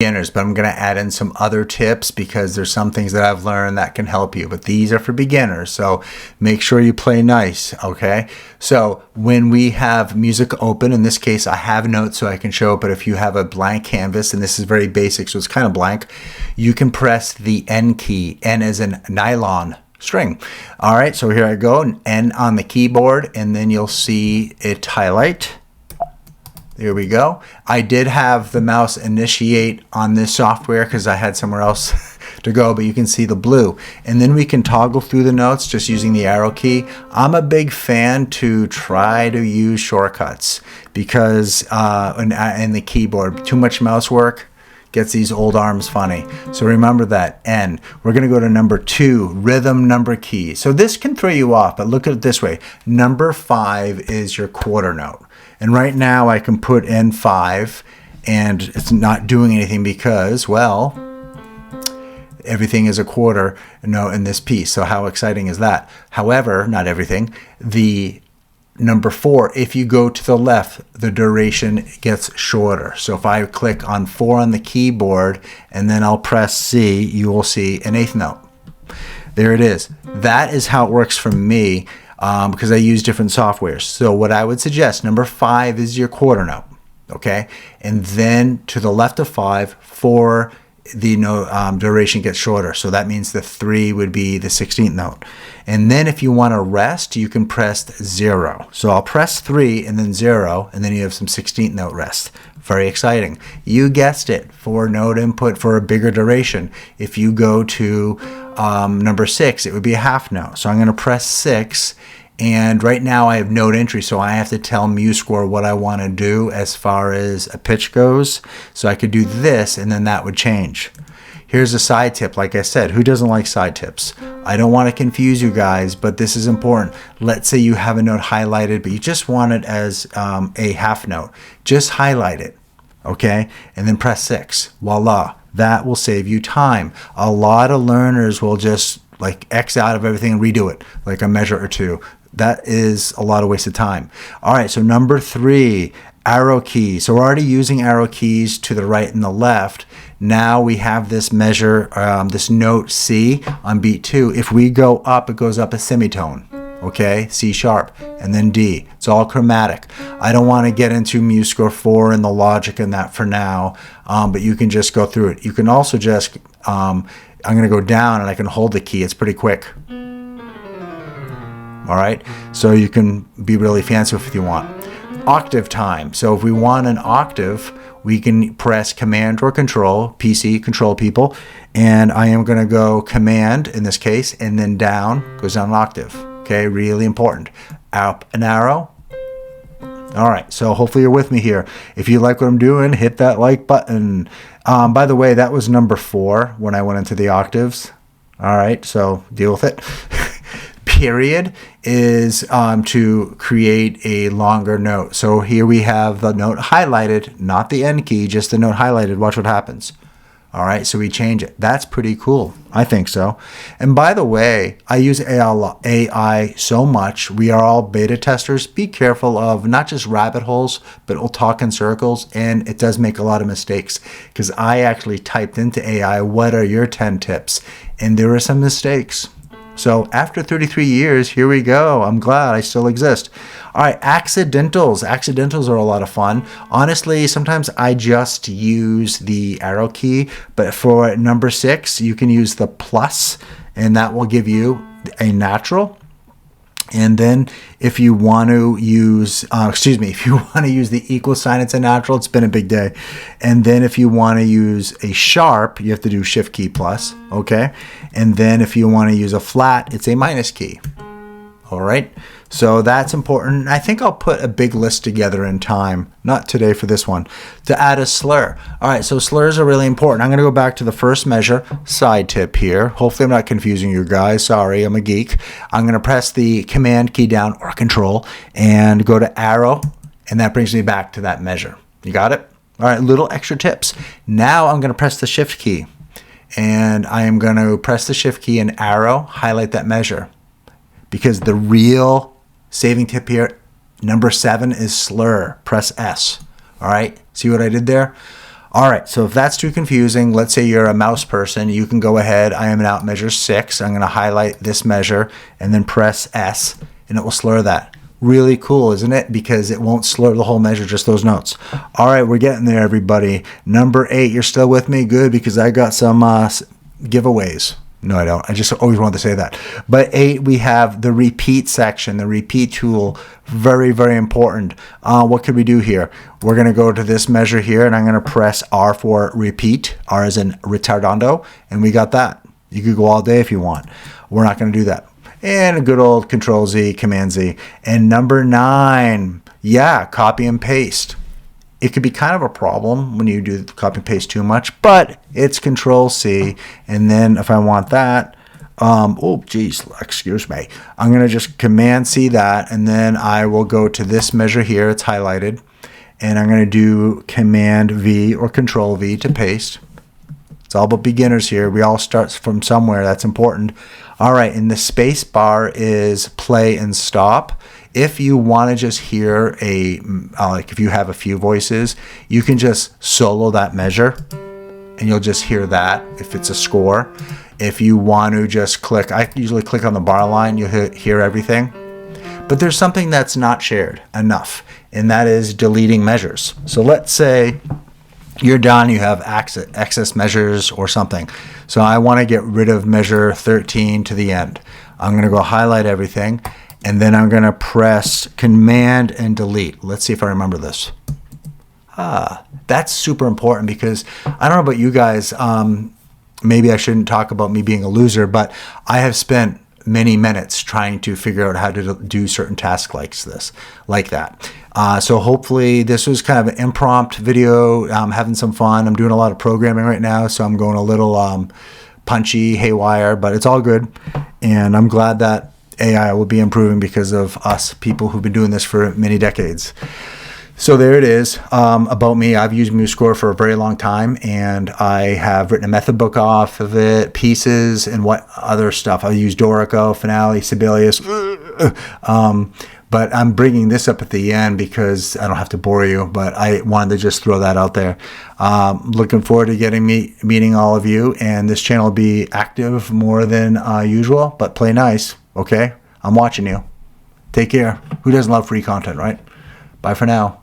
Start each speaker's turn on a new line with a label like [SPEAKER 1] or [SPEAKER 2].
[SPEAKER 1] beginners, but I'm going to add in some other tips because there's some things that I've learned that can help you, but these are for beginners, so make sure you play nice, okay? So when we have music open, in this case I have notes so I can show it, but if you have a blank canvas, and this is very basic so it's kind of blank, you can press the N key. N as in nylon string. All right, so here I go, N on the keyboard, and then you'll see it highlight. There we go. I did have the mouse initiate on this software because I had somewhere else to go, but you can see the blue. And then we can toggle through the notes just using the arrow key. I'm a big fan to try to use shortcuts because in the keyboard, too much mouse work gets these old arms funny. So remember that, N. We're going to go to number 2, rhythm number key. So this can throw you off, but look at it this way. Number 5 is your quarter note. And right now I can put in 5 and it's not doing anything because, well, everything is a quarter note in this piece. So how exciting is that? However, not everything. The number 4, if you go to the left, the duration gets shorter. So if I click on 4 on the keyboard and then I'll press C, you will see an 8th note. There it is. That is how it works for me. Because I use different softwares. So what I would suggest, number 5 is your quarter note, okay? And then to the left of 5, 4, the duration gets shorter. So that means the 3 would be the 16th note. And then if you want to rest, you can press 0. So I'll press 3 and then 0, and then you have some 16th note rest. Very exciting. You guessed it, for note input for a bigger duration. If you go to number 6, it would be a half note. So I'm going to press 6, and right now I have note entry, so I have to tell MuseScore what I want to do as far as a pitch goes. So I could do this, and then that would change. Here's a side tip. Like I said, who doesn't like side tips? I don't want to confuse you guys, but this is important. Let's say you have a note highlighted, but you just want it as a half note. Just highlight it, okay? And then press 6. Voila. That will save you time. A lot of learners will just like X out of everything and redo it, like a measure or two. That is a lot of wasted time. All right, so number 3, arrow keys. So we're already using arrow keys to the right and the left. Now we have this measure, this note C on beat 2. If we go up, it goes up a semitone. Okay, C sharp, and then D. It's all chromatic. I don't want to get into MuseScore 4 and the logic in that for now, but you can just go through it. You can also just, I'm going to go down and I can hold the key. It's pretty quick. All right, so you can be really fancy if you want. Octave time. So if we want an octave, we can press Command or Control, PC, control people, and I am going to go Command in this case, and then down, goes down an octave. Okay, really important. Up an arrow. All right, so hopefully you're with me here. If you like what I'm doing, hit that like button. By the way, that was number 4 when I went into the octaves. All right, so deal with it. Period is to create a longer note. So here we have the note highlighted, not the N key, just the note highlighted. Watch what happens. All right, so we change it. That's pretty cool. I think so. And by the way, I use AI so much. We are all beta testers. Be careful of not just rabbit holes, but it'll talk in circles, and it does make a lot of mistakes because I actually typed into AI, what are your 10 tips? And there were some mistakes. So after 33 years, here we go. I'm glad I still exist. All right, accidentals. Accidentals are a lot of fun. Honestly, sometimes I just use the arrow key, but for number 6, you can use the plus, and that will give you a natural. And then if you want to use, if you want to use the equal sign, it's a natural. It's been a big day. And then if you want to use a sharp, you have to do Shift key plus, okay? And then if you want to use a flat, it's a minus key. All right, so that's important. I think I'll put a big list together in time, not today for this one, to add a slur. All right, so slurs are really important. I'm going to go back to the first measure, side tip here. Hopefully I'm not confusing you guys. Sorry, I'm a geek. I'm going to press the Command key down or Control and go to arrow, and that brings me back to that measure. You got it? All right, little extra tips. Now I'm going to press the Shift key, and I am going to press the Shift key and arrow, highlight that measure. Because the real saving tip here, number 7 is slur. Press S. All right, see what I did there? All right, so if that's too confusing, let's say you're a mouse person, you can go ahead. I am out measure 6. I'm going to highlight this measure and then press S, and it will slur that. Really cool, isn't it? Because it won't slur the whole measure, just those notes. All right, we're getting there, everybody. Number 8, you're still with me? Good, because I got some giveaways. No, I don't. I just always wanted to say that. But 8, we have the repeat section, the repeat tool. Very, very important. What could we do here? We're going to go to this measure here, and I'm going to press R for repeat. R as in retardando, and we got that. You could go all day if you want. We're not going to do that. And a good old Ctrl Z, Command Z. And number 9, yeah, copy and paste. It could be kind of a problem when you do copy and paste too much, but it's Ctrl C. And then if I want that, oh geez, excuse me, I'm going to just Command C that, and then I will go to this measure here. It's highlighted, and I'm going to do Command V or Ctrl V to paste. It's all about beginners here. We all start from somewhere. That's important. All right, and the space bar is play and stop. If you want to just hear like if you have a few voices, you can just solo that measure and you'll just hear that if it's a score. If you want to just click, I usually click on the bar line, you'll hear everything. But there's something that's not shared enough, and that is deleting measures. So let's say you're done, you have excess measures or something. So I want to get rid of measure 13 to the end. I'm going to go highlight everything, and then I'm going to press Command and delete. Let's see if I remember this. That's super important because I don't know about you guys. Maybe I shouldn't talk about me being a loser, but I have spent many minutes trying to figure out how to do certain tasks like that. So hopefully this was kind of an impromptu video. I'm having some fun. I'm doing a lot of programming right now, so I'm going a little punchy, haywire, but it's all good. And I'm glad that AI will be improving because of us people who've been doing this for many decades. So there it is about me. I've used MuseScore for a very long time, and I have written a method book off of it, pieces, and what other stuff. I use Dorico, Finale, Sibelius. But I'm bringing this up at the end because I don't have to bore you, but I wanted to just throw that out there. Looking forward to meeting all of you, and this channel will be active more than usual, but play nice, okay? I'm watching you. Take care. Who doesn't love free content, right? Bye for now.